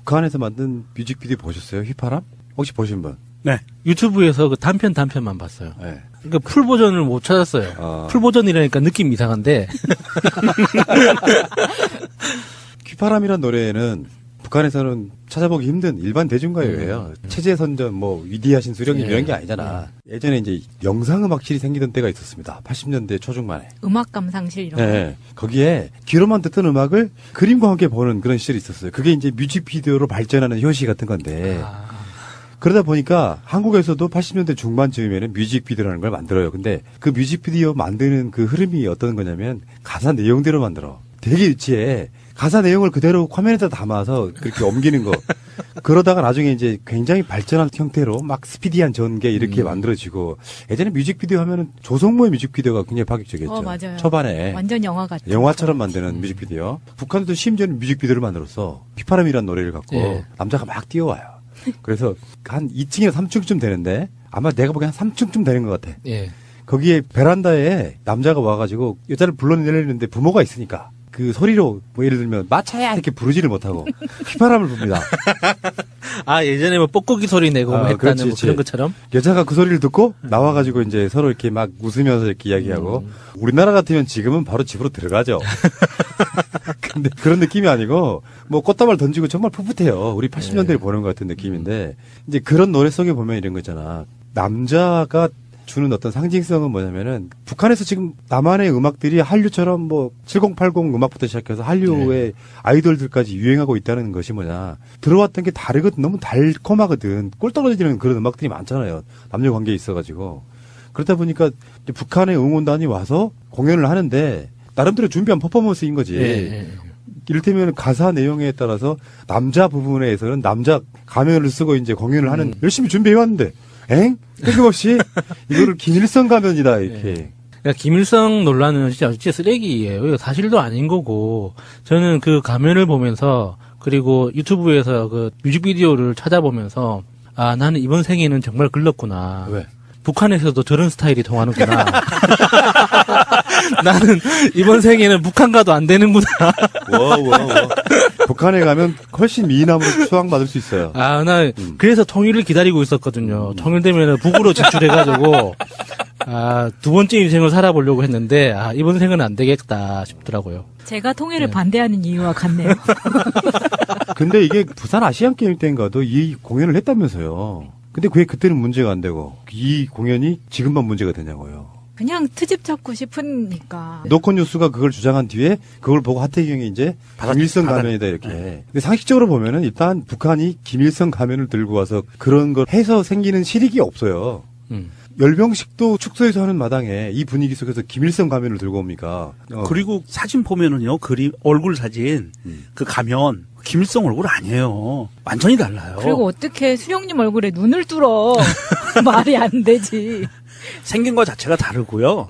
북한에서 만든 뮤직비디오 보셨어요? 휘파람? 혹시 보신 분? 네. 유튜브에서 그 단편만 봤어요. 네. 그러니까 풀 버전을 못 찾았어요. 풀 버전이라니까 느낌 이상한데. 휘파람이란 노래는 북한에서는 찾아보기 힘든 일반 대중가요예요. 체제선전, 뭐 위대하신 수령님 이런 게 아니잖아. 예전에 이제 영상음악실이 생기던 때가 있었습니다. 80년대 초중반에. 음악 감상실 이런 거. 네. 거기에 귀로만 듣던 음악을 그림과 함께 보는 그런 시절이 있었어요. 그게 이제 뮤직비디오로 발전하는 효시 같은 건데. 그러다 보니까 한국에서도 80년대 중반쯤이면은 뮤직비디오라는 걸 만들어요. 근데 그 뮤직비디오 만드는 그 흐름이 어떤 거냐면 가사 내용대로 만들어. 되게 유치해. 가사 내용을 그대로 화면에다 담아서 그렇게 옮기는 거. 그러다가 나중에 이제 굉장히 발전한 형태로 막 스피디한 전개 이렇게 만들어지고 예전에 뮤직비디오 하면은 조성모의 뮤직비디오가 굉장히 파격적이었죠. 맞아요. 초반에. 완전 영화 같죠. 영화처럼 만드는 뮤직비디오. 북한도 심지어는 뮤직비디오를 만들었어. 휘파람이라는 노래를 갖고 남자가 막 뛰어와요. 그래서 한 2층이나 3층쯤 되는데 아마 내가 보기엔 한 3층쯤 되는 것 같아. 거기에 베란다에 남자가 와가지고 여자를 불러내려는데 부모가 있으니까 그 소리로 뭐 예를 들면 마차야 이렇게 부르지를 못하고 휘파람을 붑니다. 아 예전에 뭐 뻐꾸기 소리 내고 했다는 그렇지, 뭐 그런 것처럼 여자가 그 소리를 듣고 나와가지고 이제 서로 이렇게 막 웃으면서 이렇게 이야기하고 우리나라 같으면 지금은 바로 집으로 들어가죠. 근데 그런 느낌이 아니고 뭐 꽃다발 던지고 정말 풋풋해요. 우리 80년대를 보는 것 같은 느낌인데 이제 그런 노래 속에 보면 이런 거 있잖아. 남자가 주는 어떤 상징성은 뭐냐면은 북한에서 지금 남한의 음악들이 한류처럼 뭐 7080 음악부터 시작해서 한류의 아이돌들까지 유행하고 있다는 것이 뭐냐. 들어왔던 게 다르거든. 너무 달콤하거든. 꿀 떨어지는 그런 음악들이 많잖아요. 남녀 관계에 있어가지고. 그러다 보니까 이제 북한의 응원단이 와서 공연을 하는데 나름대로 준비한 퍼포먼스인 거지. 이를테면 가사 내용에 따라서 남자 부분에서는 남자 가면을 쓰고 이제 공연을 하는 열심히 준비해왔는데 엥? 뜬금없이 이거를 김일성 가면이다 이렇게. 그러니까 김일성 논란은 진짜 쓰레기예요. 이거 사실도 아닌 거고 저는 그 가면을 보면서 그리고 유튜브에서 그 뮤직비디오를 찾아보면서 아 나는 이번 생에는 정말 글렀구나. 왜? 북한에서도 저런 스타일이 통하는구나. 나는 이번 생에는 북한과도 안 되는구나. 북한에 가면 훨씬 미인함으로 추앙받을 수 있어요. 아, 나 그래서 통일을 기다리고 있었거든요. 통일되면 북으로 진출해가지고 아, 두 번째 인생을 살아보려고 했는데 아, 이번 생은 안 되겠다 싶더라고요. 제가 통일을 반대하는 이유와 같네요. 근데 이게 부산 아시안 게임 때인가도 이 공연을 했다면서요. 근데 왜 그때는 문제가 안 되고 이 공연이 지금만 문제가 되냐고요. 그냥 트집 잡고 싶으니까. 노컷뉴스가 그걸 주장한 뒤에 그걸 보고 하태경이 이제 김일성 가면이다 이렇게. 근데 상식적으로 보면은 일단 북한이 김일성 가면을 들고 와서 그런 걸 해서 생기는 실익이 없어요. 열병식도 축소해서 하는 마당에 이 분위기 속에서 김일성 가면을 들고 옵니까? 그리고 사진 보면은요, 얼굴 사진, 그 가면, 김일성 얼굴 아니에요. 완전히 달라요. 그리고 어떻게 수령님 얼굴에 눈을 뚫어. 말이 안 되지. 생긴 것 자체가 다르고요.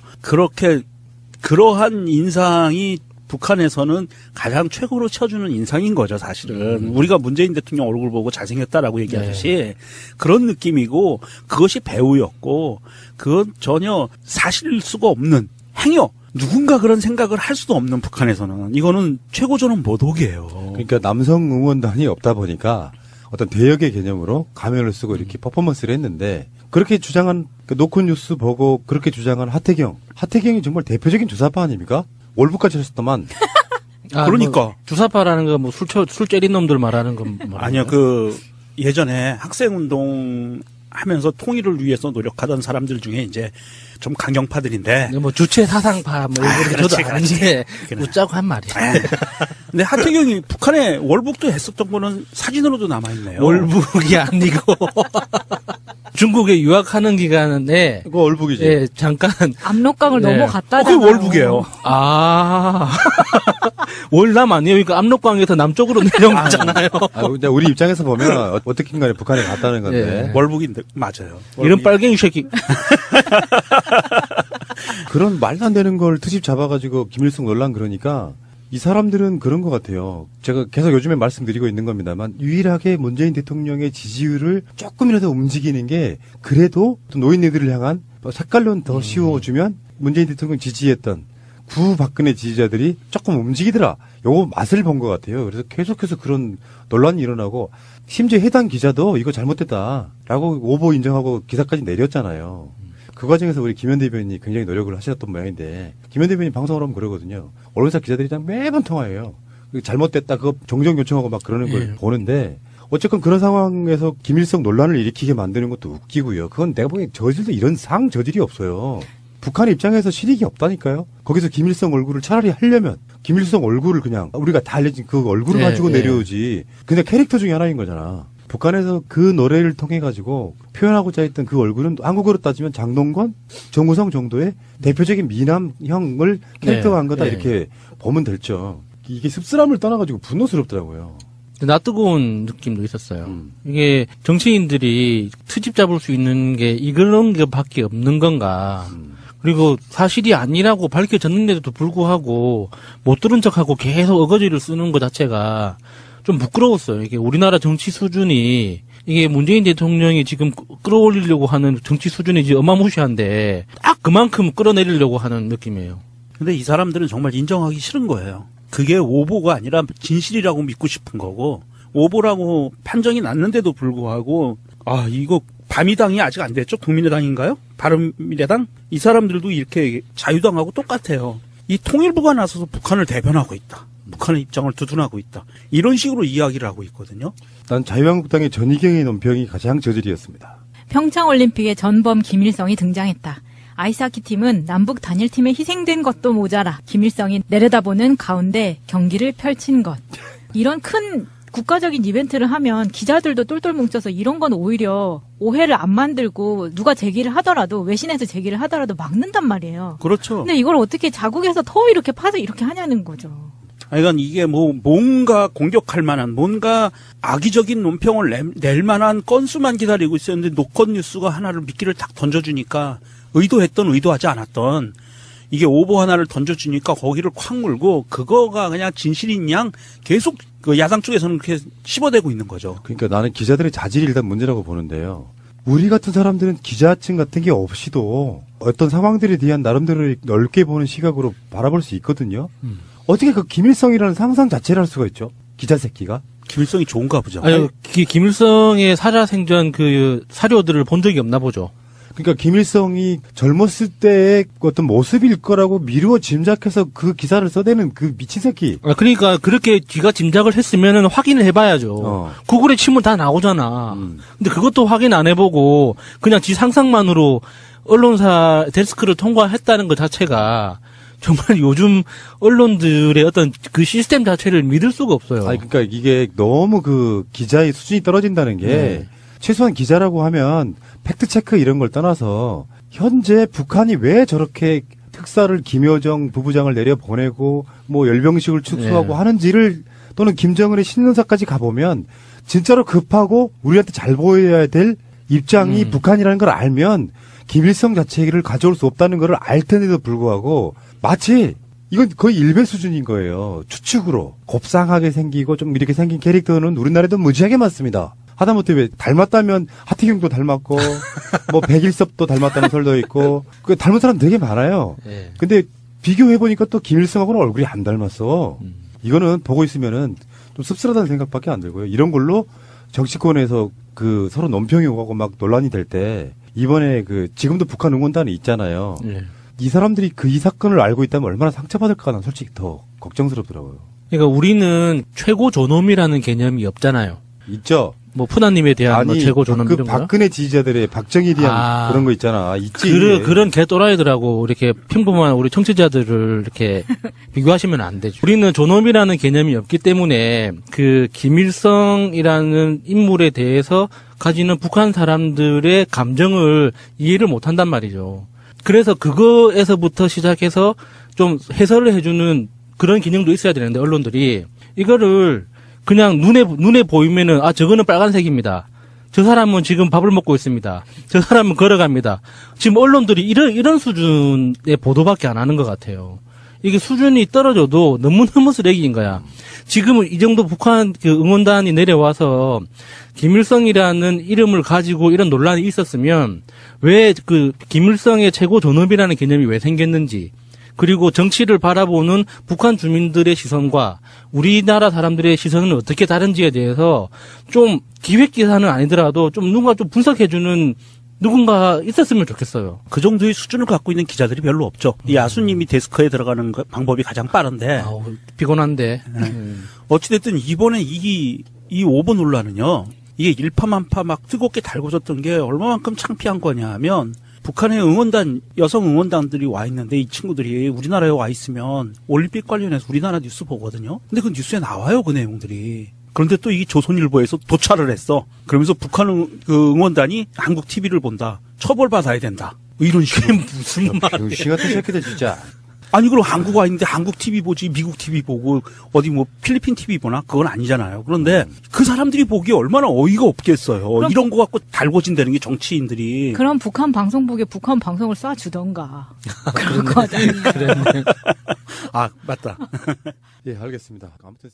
그러한 인상이 북한에서는 가장 최고로 쳐주는 인상인 거죠, 사실은. 우리가 문재인 대통령 얼굴 보고 잘생겼다라고 얘기하듯이 그런 느낌이고 그것이 배우였고 그건 전혀 사실 수가 없는 행여 누군가 그런 생각을 할 수도 없는 북한에서는 이거는 최고조는 모독이에요. 그러니까 남성 응원단이 없다 보니까 어떤 대역의 개념으로 가면을 쓰고 이렇게 퍼포먼스를 했는데 그렇게 주장한 노컷뉴스 보고 그렇게 주장한 하태경이 정말 대표적인 주사파 아닙니까? 월북까지 했었더만. 아, 그러니까 뭐 주사파라는 거 뭐 술 째린 놈들 말하는 건 아니요. 예전에 학생운동 하면서 통일을 위해서 노력하던 사람들 중에 이제 좀 강경파들인데 뭐 주체 사상파 뭐 이런 저도 아는데 웃자고 한 말이야. 근데 하태경이 북한에 월북도 했었던 거는 사진으로도 남아 있네요. 월북이 아니고 중국에 유학하는 기간에 그거 월북이지. 예, 잠깐 압록강을 넘어갔다잖아요. 그게 월북이에요. 아 월남 아니에요? 그러니까 압록강에서 남쪽으로 내려온 거잖아요. 근데 우리 입장에서 보면 어떻게 간에 북한에 갔다는 건데. 월북인데 맞아요. 이런 빨갱이 새끼. 그런 말도 안 되는 걸 트집 잡아가지고 김일성 논란 그러니까 이 사람들은 그런 것 같아요. 제가 계속 요즘에 말씀드리고 있는 겁니다만 유일하게 문재인 대통령의 지지율을 조금이라도 움직이는 게 그래도 노인네들을 향한 색깔론 더 씌워주면 문재인 대통령 지지했던 구박근혜 지지자들이 조금 움직이더라. 요거 맛을 본 것 같아요. 그래서 계속해서 그런 논란이 일어나고 심지어 해당 기자도 이거 잘못됐다라고 오보 인정하고 기사까지 내렸잖아요. 그 과정에서 우리 김현 대변인이 굉장히 노력을 하셨던 모양인데 김현 대변인이 방송을 하면 그러거든요. 언론사 기자들이랑 매번 통화해요. 잘못됐다 그거 정정 요청하고 막 그러는 걸 보는데 어쨌건 그런 상황에서 김일성 논란을 일으키게 만드는 것도 웃기고요. 그건 내가 보기엔 저질도 이런 상 저질이 없어요. 북한 입장에서 실익이 없다니까요. 거기서 김일성 얼굴을 차라리 하려면 김일성 얼굴을 그냥 우리가 다 알려진 그 얼굴을 가지고 내려오지. 그냥 캐릭터 중에 하나인 거잖아. 북한에서 그 노래를 통해 가지고 표현하고자 했던 그 얼굴은 한국어로 따지면 장동건, 정우성 정도의 대표적인 미남형을 캐릭터가 한 거다 이렇게 보면 될죠. 이게 씁쓸함을 떠나가지고 분노스럽더라고요. 낯뜨거운 느낌도 있었어요. 이게 정치인들이 트집 잡을 수 있는 게 이런 게밖에 없는 건가. 그리고 사실이 아니라고 밝혀졌는데도 불구하고 못 들은 척하고 계속 어거지를 쓰는 것 자체가 좀 부끄러웠어요. 이게 우리나라 정치 수준이 이게 문재인 대통령이 지금 끌어올리려고 하는 정치 수준이 이제 어마무시한데 딱 그만큼 끌어내리려고 하는 느낌이에요. 근데 이 사람들은 정말 인정하기 싫은 거예요. 그게 오보가 아니라 진실이라고 믿고 싶은 거고 오보라고 판정이 났는데도 불구하고 아 이거 바미당이 아직 안 됐죠? 국민의당인가요? 바른미래당? 이 사람들도 이렇게 자유당하고 똑같아요. 이 통일부가 나서서 북한을 대변하고 있다. 북한의 입장을 두둔하고 있다. 이런 식으로 이야기를 하고 있거든요. 난 자유한국당의 전희경의 논평이 가장 저질이었습니다. 평창올림픽에 전범 김일성이 등장했다. 아이스하키 팀은 남북 단일팀에 희생된 것도 모자라 김일성이 내려다보는 가운데 경기를 펼친 것. 이런 큰 국가적인 이벤트를 하면 기자들도 똘똘 뭉쳐서 이런 건 오히려 오해를 안 만들고 누가 제기를 하더라도 외신에서 제기를 하더라도 막는단 말이에요. 그렇죠. 근데 이걸 어떻게 자국에서 더 이렇게 파서 이렇게 하냐는 거죠. 그러니까 이게 뭔가 공격할 만한 뭔가 악의적인 논평을 낼 만한 건수만 기다리고 있었는데 노컷 뉴스가 하나를 미끼를 탁 던져주니까 의도했던 의도하지 않았던 이게 오보 하나를 던져주니까 거기를 콱 물고 그거가 그냥 진실인 양 계속 그 야당 쪽에서는 그렇게 씹어대고 있는 거죠. 그러니까 나는 기자들의 자질이 일단 문제라고 보는데요. 우리 같은 사람들은 기자층 같은 게 없이도 어떤 상황들에 대한 나름대로 넓게 보는 시각으로 바라볼 수 있거든요. 어떻게 그 김일성이라는 상상 자체를 할 수가 있죠? 기자 새끼가? 김일성이 좋은가 보죠. 아니, 김일성의 살아생전 그 사료들을 본 적이 없나 보죠. 그러니까 김일성이 젊었을 때의 어떤 모습일 거라고 미루어 짐작해서 그 기사를 써대는 그 미친 새끼. 그러니까 그렇게 쥐가 짐작을 했으면은 확인을 해봐야죠. 구글에 치면 다 나오잖아. 근데 그것도 확인 안 해보고 그냥 지 상상만으로 언론사 데스크를 통과했다는 것 자체가 정말 요즘 언론들의 어떤 그 시스템 자체를 믿을 수가 없어요. 아니, 그러니까 이게 너무 그 기자의 수준이 떨어진다는 게 최소한 기자라고 하면 팩트체크 이런 걸 떠나서 현재 북한이 왜 저렇게 특사를 김여정 부부장을 내려보내고 뭐 열병식을 축소하고 하는지를 또는 김정은의 신년사까지 가보면 진짜로 급하고 우리한테 잘 보여야 될 입장이 북한이라는 걸 알면 김일성 자체를 가져올 수 없다는 걸 알 텐데도 불구하고 마치 이건 거의 일배 수준인 거예요. 추측으로 곱상하게 생기고 좀 이렇게 생긴 캐릭터는 우리나라에도 무지하게 많습니다. 하다못해 왜 닮았다면 하태경도 닮았고 뭐 백일섭도 닮았다는 설도 있고 그 닮은 사람 되게 많아요. 근데 비교해 보니까 또 김일성하고는 얼굴이 안 닮았어. 이거는 보고 있으면은 좀 씁쓸하다는 생각밖에 안 들고요. 이런 걸로 정치권에서 그 서로 논평이 오고 막 논란이 될 때 이번에 그 지금도 북한 응원단이 있잖아요. 이 사람들이 그 이 사건을 알고 있다면 얼마나 상처받을까 난 솔직히 더 걱정스럽더라고요. 그러니까 우리는 최고 존엄이라는 개념이 없잖아요. 있죠. 뭐 푸나님에 대한 뭐 최고 존엄 이런 거. 박근혜 지지자들의 박정희에 대한 그런 거 있잖아. 있지. 그런 개또라이들하고 이렇게 평범한 우리 청취자들을 이렇게 비교하시면 안 되죠. 우리는 존엄이라는 개념이 없기 때문에 그 김일성이라는 인물에 대해서 가지는 북한 사람들의 감정을 이해를 못 한단 말이죠. 그래서 그거에서부터 시작해서 좀 해설을 해주는 그런 기능도 있어야 되는데 언론들이 이거를 그냥 눈에 보이면은 저거는 빨간색입니다. 저 사람은 지금 밥을 먹고 있습니다. 저 사람은 걸어갑니다. 지금 언론들이 이런 수준의 보도밖에 안 하는 것 같아요. 이게 수준이 떨어져도 너무너무 쓰레기인 거야. 지금은 이 정도 북한 그 응원단이 내려와서 김일성이라는 이름을 가지고 이런 논란이 있었으면 왜 그 김일성의 최고 존엄이라는 개념이 왜 생겼는지 그리고 정치를 바라보는 북한 주민들의 시선과 우리나라 사람들의 시선은 어떻게 다른지에 대해서 좀 기획기사는 아니더라도 좀 누군가 좀 분석해주는 누군가 있었으면 좋겠어요. 그 정도의 수준을 갖고 있는 기자들이 별로 없죠. 이 야수님이 데스크에 들어가는 방법이 가장 빠른데. 아우, 피곤한데. 어찌됐든 이번에 이 5번 논란은요. 이게 일파만파 막 뜨겁게 달궈졌던 게 얼마만큼 창피한 거냐 하면 북한의 응원단, 여성 응원단들이 와 있는데 이 친구들이 우리나라에 와 있으면 올림픽 관련해서 우리나라 뉴스 보거든요. 근데 그 뉴스에 나와요, 그 내용들이. 그런데 또 이 조선일보에서 도찰을 했어. 그러면서 북한 그 응원단이 한국 TV를 본다. 처벌받아야 된다. 이런 식으로. 무슨 말이야. 병신 같은 새끼들 진짜. 아니 그럼 한국 와 있는데 한국 TV 보지 미국 TV 보고 어디 뭐 필리핀 TV 보나? 그건 아니잖아요. 그런데 그 사람들이 보기에 얼마나 어이가 없겠어요. 이런 거 갖고 달궈진다는 게 정치인들이. 그럼 북한 방송국에 북한 방송을 쏴주던가. 그런 거 하다니. 그랬네. 아 맞다. 예, 알겠습니다. 아무튼.